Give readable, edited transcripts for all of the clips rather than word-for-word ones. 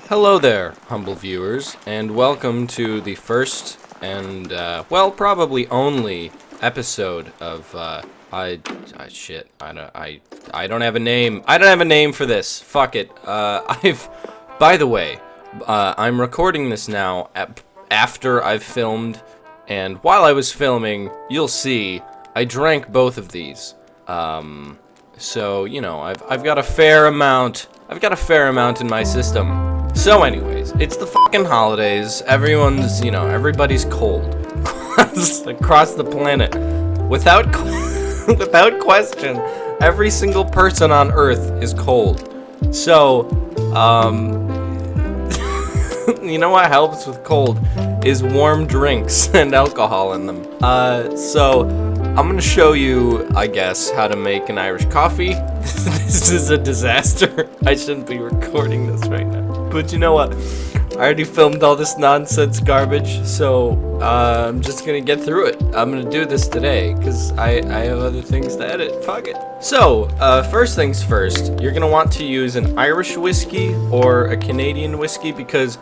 Hello there, humble viewers, and welcome to the first and, well, probably only episode of, I don't have a name. I don't have a name for this. Fuck it. By the way, I'm recording this now after I've filmed, and while I was filming, you'll see, I drank both of these. So, you know, I've got a fair amount in my system. So anyways, it's the fucking holidays. Everybody's cold. Across the planet. Without question, every single person on Earth is cold. So, you know what helps with cold is warm drinks and alcohol in them. So I'm gonna show you, I guess, how to make an Irish coffee. This is a disaster. I shouldn't be recording this right now. But you know what? I already filmed all this nonsense garbage, so I'm just gonna get through it. I'm gonna do this today, because I have other things to edit. Fuck it. So, first things first, you're gonna want to use an Irish whiskey or a Canadian whiskey, because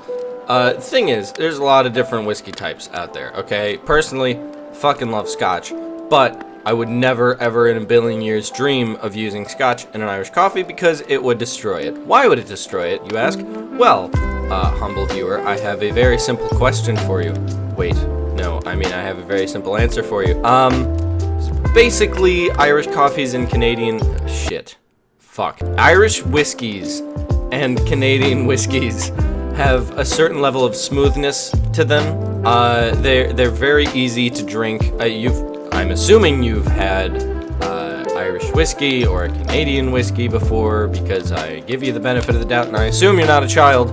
the thing is, there's a lot of different whiskey types out there, okay? Personally, fucking love Scotch, but I would never, ever in a billion years dream of using Scotch in an Irish coffee because it would destroy it. Why would it destroy it, you ask? Well, humble viewer, I have a very simple question for you. Wait, no, I have a very simple answer for you. Basically, Irish coffees and Canadian... Irish whiskeys and Canadian whiskeys have a certain level of smoothness to them. They're very easy to drink. I'm assuming you've had Irish whiskey or a Canadian whiskey before because I give you the benefit of the doubt and I assume you're not a child.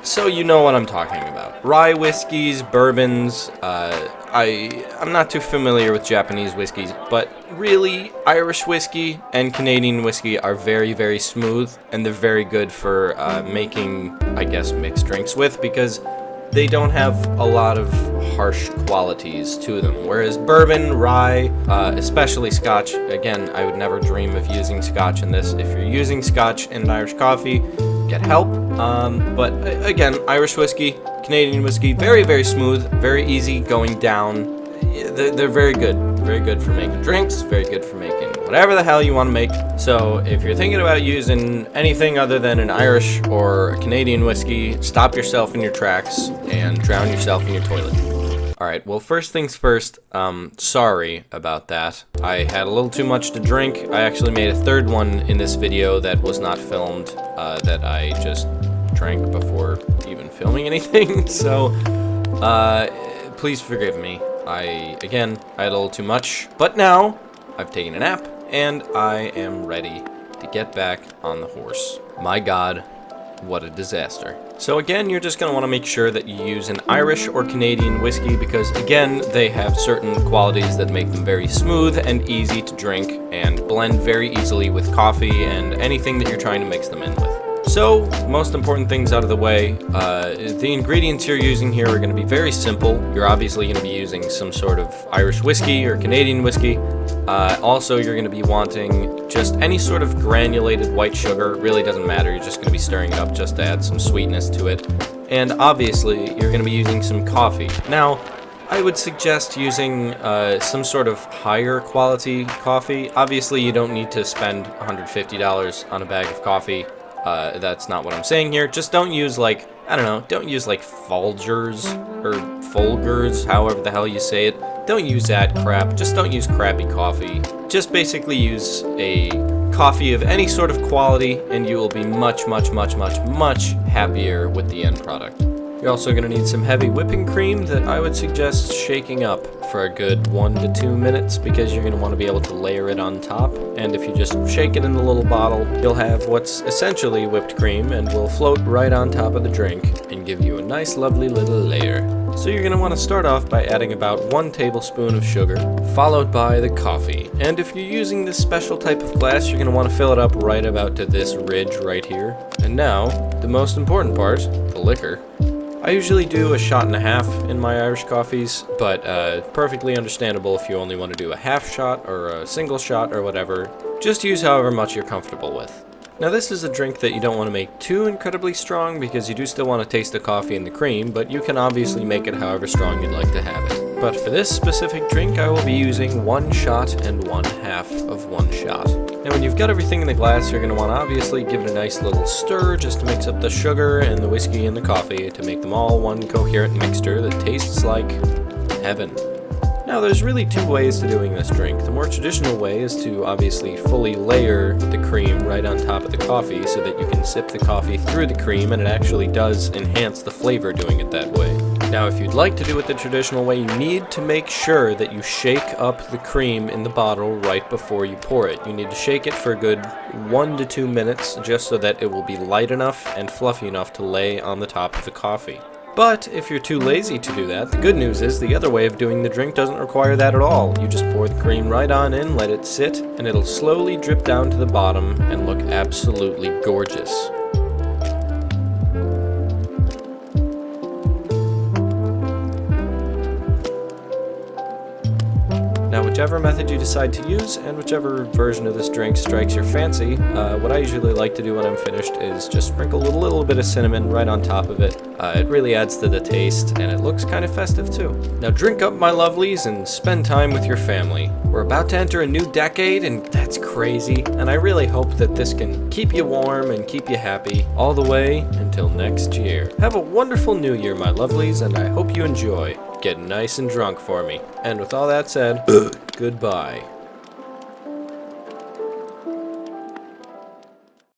So you know what I'm talking about. Rye whiskeys, bourbons, I'm not too familiar with Japanese whiskeys, but really Irish whiskey and Canadian whiskey are very, very smooth and they're very good for making, I guess, mixed drinks with because they don't have a lot of harsh qualities to them. Whereas bourbon, rye, especially Scotch, again, I would never dream of using Scotch in this. If you're using Scotch in Irish coffee, get help. But again, Irish whiskey, Canadian whiskey, very, very smooth, very easy going down. They're very good. Very good for making drinks, very good for making whatever the hell you want to make. So if you're thinking about using anything other than an Irish or a Canadian whiskey, stop yourself in your tracks and drown yourself in your toilet. Alright, well, first things first, sorry about that. I had a little too much to drink. I actually made a third one in this video that was not filmed, that I just drank before even filming anything, so, please forgive me. I had a little too much, but now I've taken a nap, and I am ready to get back on the horse. My God, what a disaster. So again, you're just going to want to make sure that you use an Irish or Canadian whiskey because, again, they have certain qualities that make them very smooth and easy to drink and blend very easily with coffee and anything that you're trying to mix them in with. So, most important things out of the way, the ingredients you're using here are going to be very simple. You're obviously going to be using some sort of Irish whiskey or Canadian whiskey. Also, you're going to be wanting just any sort of granulated white sugar. It really doesn't matter, you're just going to be stirring it up just to add some sweetness to it. And obviously, you're going to be using some coffee. Now, I would suggest using some sort of higher quality coffee. Obviously, you don't need to spend $150 on a bag of coffee. That's not what I'm saying here. Just don't use don't use Folgers or Folgers, however the hell you say it. Don't use that crap. Just don't use crappy coffee. Just basically use a coffee of any sort of quality and you will be much, much, much, much, much happier with the end product. You're also going to need some heavy whipping cream that I would suggest shaking up for a good 1 to 2 minutes because you're going to want to be able to layer it on top. And if you just shake it in the little bottle, you'll have what's essentially whipped cream and will float right on top of the drink and give you a nice lovely little layer. So you're going to want to start off by adding about 1 tablespoon of sugar, followed by the coffee. And if you're using this special type of glass, you're going to want to fill it up right about to this ridge right here. And now, the most important part, the liquor. I usually do a shot and a half in my Irish coffees, but perfectly understandable if you only want to do a half shot or a single shot or whatever. Just use however much you're comfortable with. Now this is a drink that you don't want to make too incredibly strong because you do still want to taste the coffee and the cream, but you can obviously make it however strong you'd like to have it. But for this specific drink, I will be using 1 shot and 1/2 of 1 shot. Now when you've got everything in the glass, you're going to want to obviously give it a nice little stir just to mix up the sugar and the whiskey and the coffee to make them all one coherent mixture that tastes like heaven. Now there's really 2 ways to doing this drink. The more traditional way is to obviously fully layer the cream right on top of the coffee so that you can sip the coffee through the cream, and it actually does enhance the flavor doing it that way. Now if you'd like to do it the traditional way, you need to make sure that you shake up the cream in the bottle right before you pour it. You need to shake it for a good 1 to 2 minutes just so that it will be light enough and fluffy enough to lay on the top of the coffee. But if you're too lazy to do that, the good news is the other way of doing the drink doesn't require that at all. You just pour the cream right on in, let it sit, and it'll slowly drip down to the bottom and look absolutely gorgeous. Now whichever method you decide to use and whichever version of this drink strikes your fancy, what I usually like to do when I'm finished is just sprinkle a little bit of cinnamon right on top of it. It really adds to the taste and it looks kind of festive too. Now drink up, my lovelies, and spend time with your family. We're about to enter a new decade and that's crazy, and I really hope that this can keep you warm and keep you happy all the way until next year. Have a wonderful new year, my lovelies, and I hope you enjoy. Get nice and drunk for me. And with all that said, goodbye.